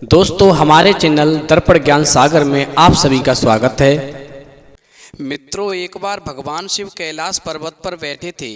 दोस्तों हमारे चैनल दर्पण ज्ञान सागर में आप सभी का स्वागत है। मित्रों, एक बार भगवान शिव कैलाश पर्वत पर बैठे थे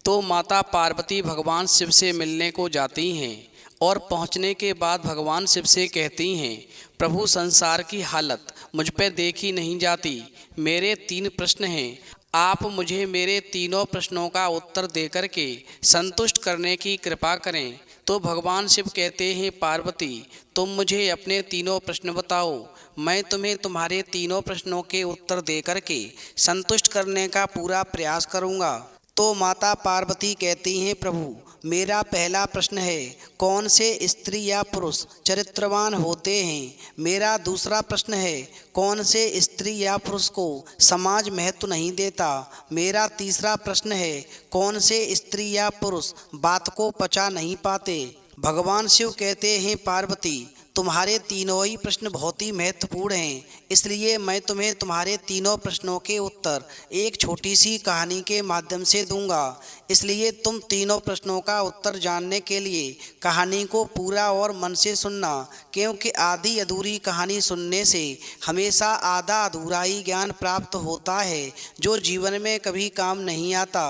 तो माता पार्वती भगवान शिव से मिलने को जाती हैं और पहुंचने के बाद भगवान शिव से कहती हैं, प्रभु संसार की हालत मुझ पे देखी नहीं जाती। मेरे 3 प्रश्न हैं, आप मुझे मेरे तीनों प्रश्नों का उत्तर देकर के संतुष्ट करने की कृपा करें। तो भगवान शिव कहते हैं, पार्वती तुम मुझे अपने तीनों प्रश्न बताओ, मैं तुम्हें तुम्हारे तीनों प्रश्नों के उत्तर देकर के संतुष्ट करने का पूरा प्रयास करूंगा। तो माता पार्वती कहती हैं, प्रभु मेरा पहला प्रश्न है, कौन से स्त्री या पुरुष चरित्रवान होते हैं। मेरा दूसरा प्रश्न है, कौन से स्त्री या पुरुष को समाज महत्व नहीं देता। मेरा तीसरा प्रश्न है, कौन से स्त्री या पुरुष बात को पचा नहीं पाते। भगवान शिव कहते हैं, पार्वती तुम्हारे तीनों ही प्रश्न बहुत ही महत्वपूर्ण हैं, इसलिए मैं तुम्हें तुम्हारे तीनों प्रश्नों के उत्तर एक छोटी सी कहानी के माध्यम से दूंगा। इसलिए तुम तीनों प्रश्नों का उत्तर जानने के लिए कहानी को पूरा और मन से सुनना, क्योंकि आधी अधूरी कहानी सुनने से हमेशा आधा अधूरा ही ज्ञान प्राप्त होता है, जो जीवन में कभी काम नहीं आता।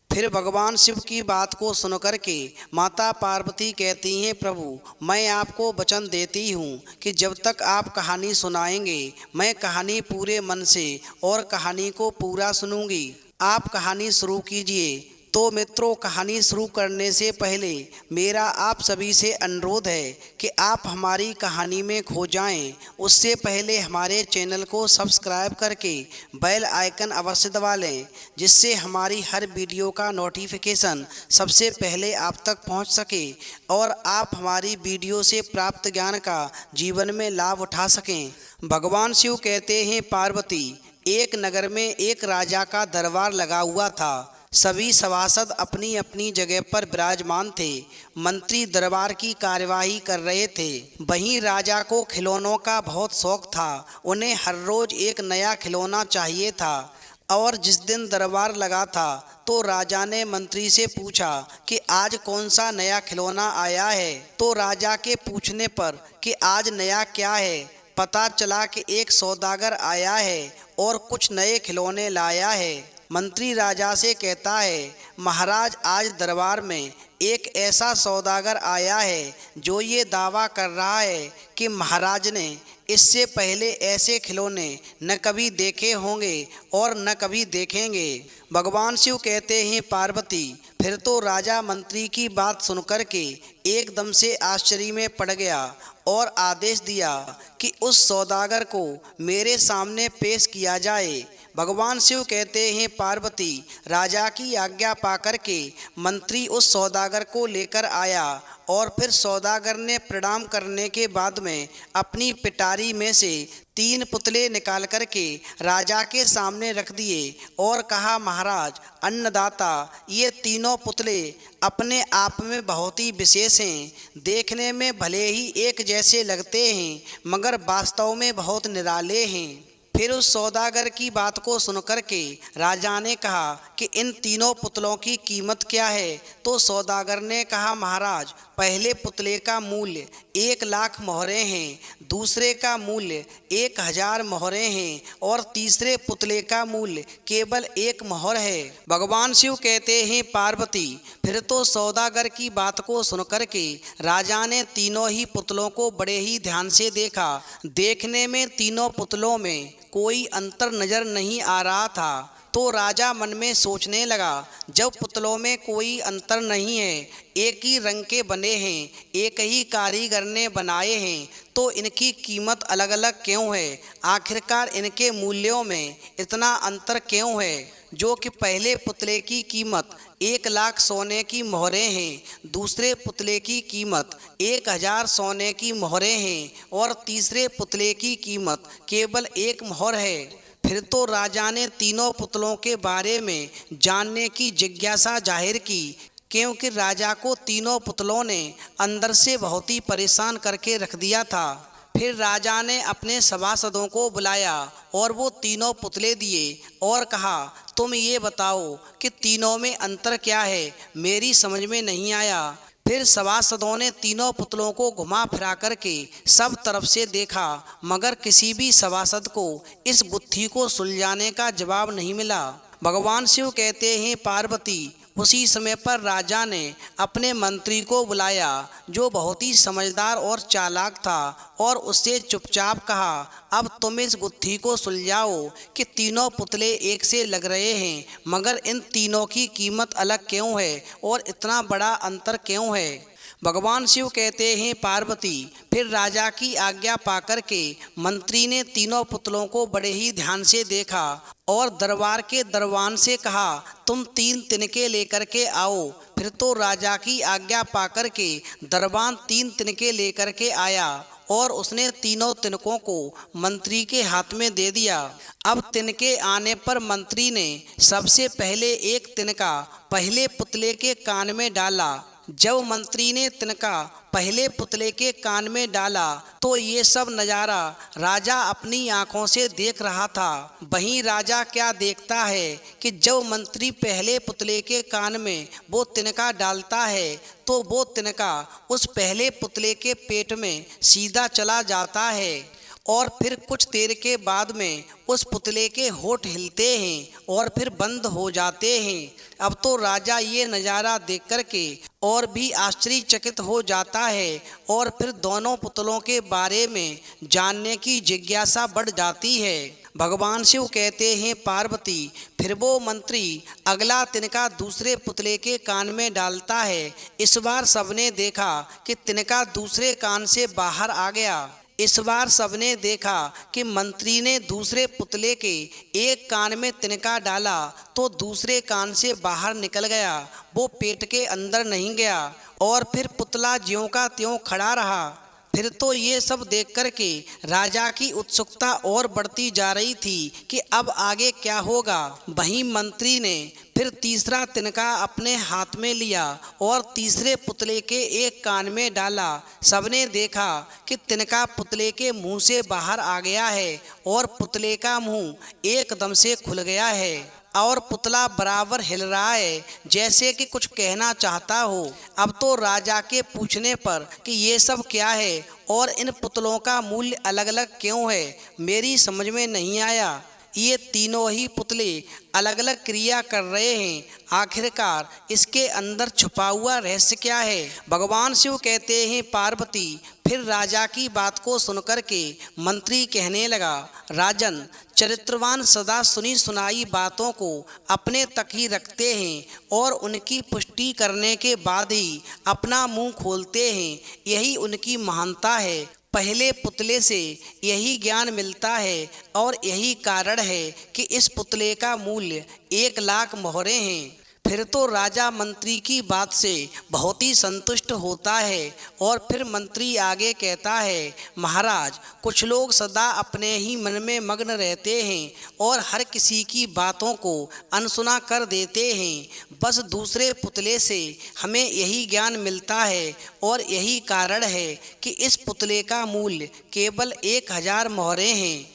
फिर भगवान शिव की बात को सुनकर के माता पार्वती कहती हैं, प्रभु मैं आपको वचन देती हूँ कि जब तक आप कहानी सुनाएंगे मैं कहानी पूरे मन से और कहानी को पूरा सुनूंगी। आप कहानी शुरू कीजिए। तो मित्रों, कहानी शुरू करने से पहले मेरा आप सभी से अनुरोध है कि आप हमारी कहानी में खो जाएं। उससे पहले हमारे चैनल को सब्सक्राइब करके बेल आइकन अवश्य दबा लें, जिससे हमारी हर वीडियो का नोटिफिकेशन सबसे पहले आप तक पहुंच सके और आप हमारी वीडियो से प्राप्त ज्ञान का जीवन में लाभ उठा सकें। भगवान शिव कहते हैं, पार्वती एक नगर में एक राजा का दरबार लगा हुआ था। सभी सभासद अपनी अपनी जगह पर विराजमान थे। मंत्री दरबार की कार्यवाही कर रहे थे। वहीं राजा को खिलौनों का बहुत शौक था। उन्हें हर रोज एक नया खिलौना चाहिए था। और जिस दिन दरबार लगा था तो राजा ने मंत्री से पूछा कि आज कौन सा नया खिलौना आया है। तो राजा के पूछने पर कि आज नया क्या है, पता चला कि एक सौदागर आया है और कुछ नए खिलौने लाया है। मंत्री राजा से कहता है, महाराज आज दरबार में एक ऐसा सौदागर आया है जो ये दावा कर रहा है कि महाराज ने इससे पहले ऐसे खिलौने न कभी देखे होंगे और न कभी देखेंगे। भगवान शिव कहते हैं, पार्वती फिर तो राजा मंत्री की बात सुनकर के एकदम से आश्चर्य में पड़ गया और आदेश दिया कि उस सौदागर को मेरे सामने पेश किया जाए। भगवान शिव कहते हैं, पार्वती राजा की आज्ञा पाकर के मंत्री उस सौदागर को लेकर आया और फिर सौदागर ने प्रणाम करने के बाद में अपनी पिटारी में से 3 पुतले निकाल कर के राजा के सामने रख दिए और कहा, महाराज अन्नदाता ये तीनों पुतले अपने आप में बहुत ही विशेष हैं। देखने में भले ही एक जैसे लगते हैं मगर वास्तव में बहुत निराले हैं। फिर उस सौदागर की बात को सुनकर के राजा ने कहा कि इन तीनों पुतलों की कीमत क्या है। तो सौदागर ने कहा, महाराज पहले पुतले का मूल्य 1 लाख मोहरें हैं, दूसरे का मूल्य 1000 मोहरें हैं और तीसरे पुतले का मूल्य केवल 1 मोहर है। भगवान शिव कहते हैं, पार्वती फिर तो सौदागर की बात को सुनकर के राजा ने तीनों ही पुतलों को बड़े ही ध्यान से देखा। देखने में तीनों पुतलों में कोई अंतर नजर नहीं आ रहा था। तो राजा मन में सोचने लगा, जब पुतलों में कोई अंतर नहीं है, एक ही रंग के बने हैं, एक ही कारीगर ने बनाए हैं, तो इनकी कीमत अलग अलग क्यों है। आखिरकार इनके मूल्यों में इतना अंतर क्यों है। जो कि पहले पुतले की कीमत 1 लाख सोने की मोहरें हैं, दूसरे पुतले की कीमत 1000 सोने की मोहरें हैं और तीसरे पुतले की कीमत केवल 1 मोहर है। फिर तो राजा ने तीनों पुतलों के बारे में जानने की जिज्ञासा जाहिर की, क्योंकि राजा को तीनों पुतलों ने अंदर से बहुत ही परेशान करके रख दिया था। फिर राजा ने अपने सभासदों को बुलाया और वो तीनों पुतले दिए और कहा, तुम ये बताओ कि तीनों में अंतर क्या है, मेरी समझ में नहीं आया। फिर सभासदों ने तीनों पुतलों को घुमा फिरा करके सब तरफ से देखा, मगर किसी भी सभासद को इस गुत्थी को सुलझाने का जवाब नहीं मिला। भगवान शिव कहते हैं, पार्वती, उसी समय पर राजा ने अपने मंत्री को बुलाया, जो बहुत ही समझदार और चालाक था, और उससे चुपचाप कहा, अब तुम इस गुत्थी को सुलझाओ कि तीनों पुतले एक से लग रहे हैं, मगर इन तीनों की कीमत अलग क्यों है और इतना बड़ा अंतर क्यों है। भगवान शिव कहते हैं, पार्वती, फिर राजा की आज्ञा पाकर के मंत्री ने तीनों पुतलों को बड़े ही ध्यान से देखा और दरबार के दरबान से कहा, तुम 3 तिनके लेकर के आओ। फिर तो राजा की आज्ञा पाकर के दरबान 3 तिनके लेकर के आया और उसने तीनों तिनकों को मंत्री के हाथ में दे दिया। अब तिनके आने पर मंत्री ने सबसे पहले एक तिनका पहले पुतले के कान में डाला। जब मंत्री ने तिनका पहले पुतले के कान में डाला तो ये सब नज़ारा राजा अपनी आंखों से देख रहा था। वहीं राजा क्या देखता है कि जब मंत्री पहले पुतले के कान में वो तिनका डालता है तो वो तिनका उस पहले पुतले के पेट में सीधा चला जाता है और फिर कुछ देर के बाद में उस पुतले के होंठ हिलते हैं और फिर बंद हो जाते हैं। अब तो राजा ये नज़ारा देख कर के और भी आश्चर्यचकित हो जाता है और फिर दोनों पुतलों के बारे में जानने की जिज्ञासा बढ़ जाती है। भगवान शिव कहते हैं, पार्वती, फिर वो मंत्री अगला तिनका दूसरे पुतले के कान में डालता है। इस बार सबने देखा कि तिनका दूसरे कान से बाहर आ गया। इस बार सबने देखा कि मंत्री ने दूसरे पुतले के एक कान में तिनका डाला तो दूसरे कान से बाहर निकल गया, वो पेट के अंदर नहीं गया और फिर पुतला ज्यों का त्यों खड़ा रहा। फिर तो ये सब देख कर के राजा की उत्सुकता और बढ़ती जा रही थी कि अब आगे क्या होगा। वहीं मंत्री ने फिर तीसरा तिनका अपने हाथ में लिया और तीसरे पुतले के एक कान में डाला। सबने देखा कि तिनका पुतले के मुंह से बाहर आ गया है और पुतले का मुंह एकदम से खुल गया है और पुतला बराबर हिल रहा है जैसे कि कुछ कहना चाहता हो। अब तो राजा के पूछने पर कि ये सब क्या है और इन पुतलों का मूल्य अलग अलग क्यों है, मेरी समझ में नहीं आया। ये तीनों ही पुतले अलग अलग क्रिया कर रहे हैं, आखिरकार इसके अंदर छुपा हुआ रहस्य क्या है। भगवान शिव कहते हैं, पार्वती, फिर राजा की बात को सुनकर के मंत्री कहने लगा, राजन, चरित्रवान सदा सुनी सुनाई बातों को अपने तक ही रखते हैं और उनकी पुष्टि करने के बाद ही अपना मुंह खोलते हैं, यही उनकी महानता है। पहले पुतले से यही ज्ञान मिलता है और यही कारण है कि इस पुतले का मूल्य 1 लाख मोहरे हैं। फिर तो राजा मंत्री की बात से बहुत ही संतुष्ट होता है और फिर मंत्री आगे कहता है, महाराज, कुछ लोग सदा अपने ही मन में मग्न रहते हैं और हर किसी की बातों को अनसुना कर देते हैं। बस दूसरे पुतले से हमें यही ज्ञान मिलता है और यही कारण है कि इस पुतले का मूल्य केवल 1000 मोहरे हैं।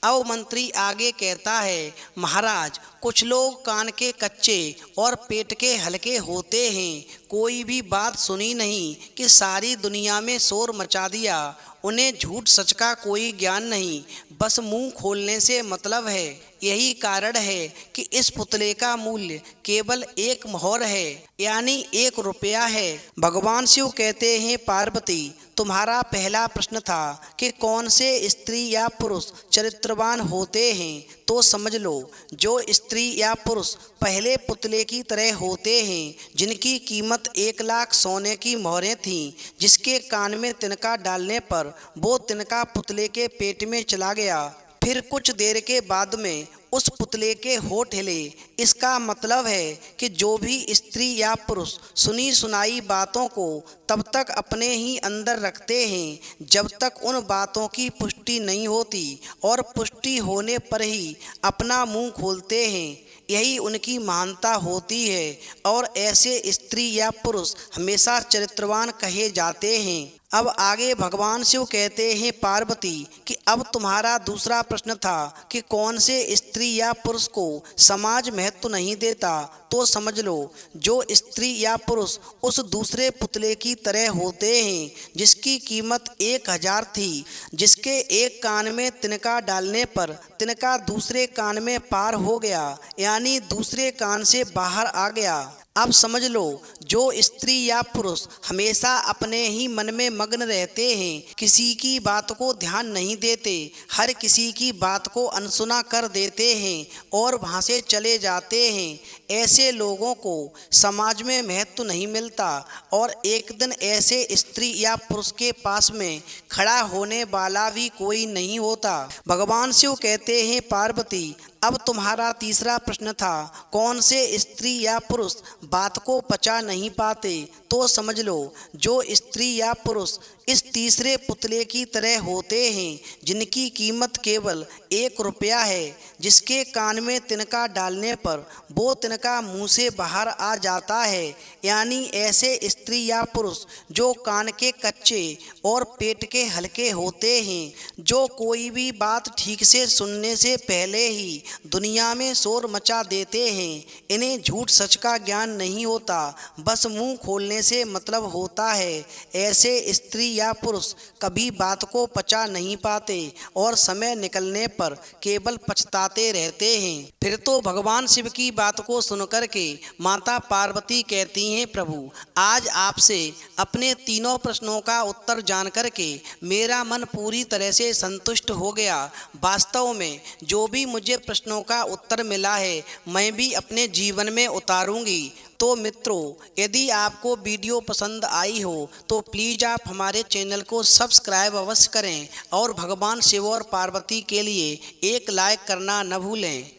अब मंत्री आगे कहता है, महाराज, कुछ लोग कान के कच्चे और पेट के हल्के होते हैं, कोई भी बात सुनी नहीं कि सारी दुनिया में शोर मचा दिया। उन्हें झूठ सच का कोई ज्ञान नहीं, बस मुंह खोलने से मतलब है। यही कारण है कि इस पुतले का मूल्य केवल 1 मोहर है, यानी 1 रुपया है। भगवान शिव कहते हैं, पार्वती, तुम्हारा पहला प्रश्न था कि कौन से स्त्री या पुरुष चरित्रवान होते हैं, तो समझ लो, जो स्त्री या पुरुष पहले पुतले की तरह होते हैं, जिनकी कीमत 1 लाख सोने की मोहरें थीं, जिसके कान में तिनका डालने पर वो तिनका पुतले के पेट में चला गया। फिर कुछ देर के बाद में उस पुतले के होंठ हिले। इसका मतलब है कि जो भी स्त्री या पुरुष सुनी सुनाई बातों को तब तक अपने ही अंदर रखते हैं जब तक उन बातों की पुष्टि नहीं होती, और पुष्टि होने पर ही अपना मुंह खोलते हैं, यही उनकी महानता होती है और ऐसे स्त्री या पुरुष हमेशा चरित्रवान कहे जाते हैं। अब आगे भगवान शिव कहते हैं पार्वती कि अब तुम्हारा दूसरा प्रश्न था कि कौन से स्त्री या पुरुष को समाज महत्व नहीं देता, तो समझ लो जो स्त्री या पुरुष उस दूसरे पुतले की तरह होते हैं जिसकी कीमत 1000 थी, जिसके एक कान में तिनका डालने पर तिनका दूसरे कान में पार हो गया, यानी दूसरे कान से बाहर आ गया। अब समझ लो जो स्त्री या पुरुष हमेशा अपने ही मन में मग्न रहते हैं, किसी की बात को ध्यान नहीं देते, हर किसी की बात को अनसुना कर देते हैं और वहाँ से चले जाते हैं, ऐसे लोगों को समाज में महत्व नहीं मिलता और एक दिन ऐसे स्त्री या पुरुष के पास में खड़ा होने वाला भी कोई नहीं होता। भगवान शिव कहते हैं पार्वती अब तुम्हारा तीसरा प्रश्न था कौन से स्त्री या पुरुष बात को पचा नहीं पाते, तो समझ लो जो स्त्री या पुरुष इस तीसरे पुतले की तरह होते हैं जिनकी कीमत केवल 1 रुपया है, जिसके कान में तिनका डालने पर वो तिनका मुंह से बाहर आ जाता है, यानी ऐसे स्त्री या पुरुष जो कान के कच्चे और पेट के हल्के होते हैं, जो कोई भी बात ठीक से सुनने से पहले ही दुनिया में शोर मचा देते हैं। इन्हें झूठ सच का ज्ञान नहीं होता, बस मुंह खोलने से मतलब होता है। ऐसे स्त्री या पुरुष कभी बात को पचा नहीं पाते और समय निकलने पर केवल पछताते रहते हैं। फिर तो भगवान शिव की बात को सुनकर के माता पार्वती कहती हैं प्रभु आज आपसे अपने तीनों प्रश्नों का उत्तर जान करके मेरा मन पूरी तरह से संतुष्ट हो गया। वास्तव में जो भी मुझे प्रश्नों का उत्तर मिला है मैं भी अपने जीवन में उतारूंगी। तो मित्रों यदि आपको वीडियो पसंद आई हो तो प्लीज़ आप हमारे चैनल को सब्सक्राइब अवश्य करें और भगवान शिव और पार्वती के लिए एक लाइक करना न भूलें।